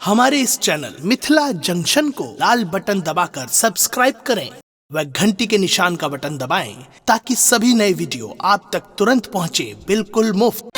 हमारे इस channel Mithila junction को लाल button दबाकर सब्सक्राइब करें व घंटी के निशान का बटन दबाएं ताकि सभी नए वीडियो आप तक तुरंत पहुंचे बिल्कुल मुफ्त।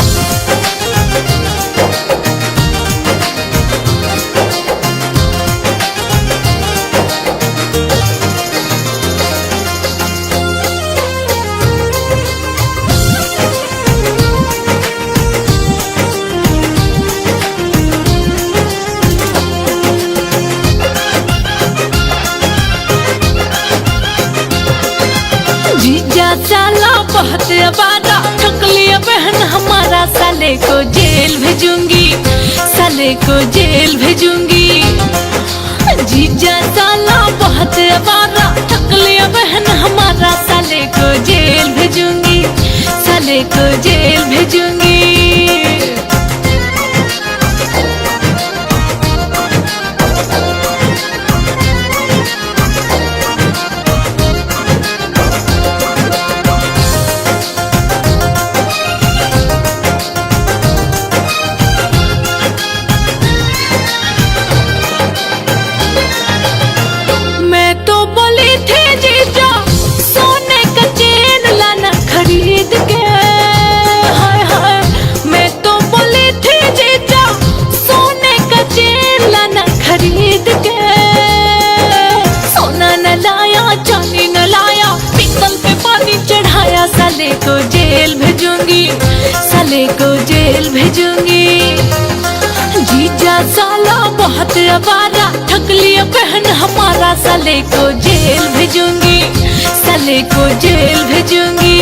जीजा साला बहुत अबारा ठुक लिया बहन हमारा, साले को जेल भेजूंगी, साले को जेल भेजूंगी। जीजा साला बहुत अबारा ठुक लिया बहन हमारा, साले को जेल भेजूंगी, साले को जेल भेजूंगी। साले को जेल भेजूंगी, साले को जेल भेजूंगी। जीजा साला बहुत अबारा ठग लिया बहन हमारा, साले को जेल भेजूंगी, साले को जेल भेजूंगी।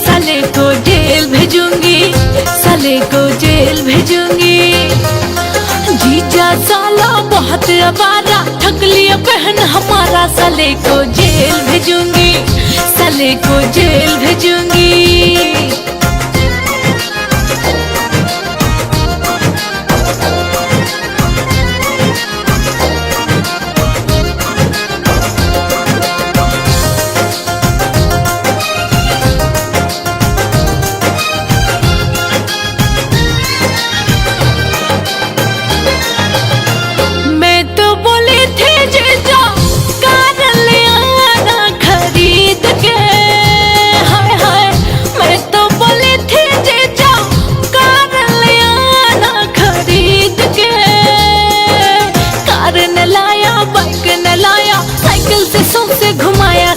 साले को जेल भेजूंगी, साले को जेल भेजूंगी। जीजा साला बहुत अबारा ठग लिया बहन हमारा, साले को जेल भेजूंगी, साले को जेल भेजूंगी।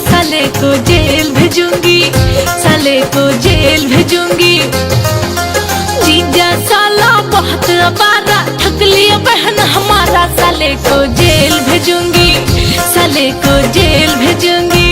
साले को जेल भेजूंगी, साले को जेल भेजूंगी। जीजा साला बहुत अबारा ठग लिया बहन हमारा, साले को जेल भेजूंगी, साले को जेल भेजूंगी।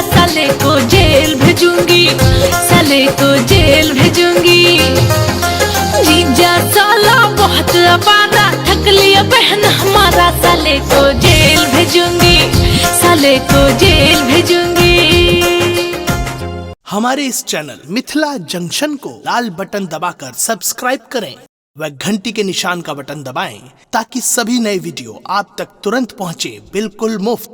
साले को जेल भेजूंगी, साले को जेल भेजूंगी। जीजा साला बहुत अबारा ठग लिया बहन हमारा, साले को जेल भेजूंगी, साले को जेल भेजूंगी। हमारे इस चैनल मिथिला जंक्शन को लाल बटन दबाकर सब्सक्राइब करें व घंटी के निशान का बटन दबाएं ताकि सभी नए वीडियो आप तक तुरंत पहुंचे बिल्कुल मुफ्त।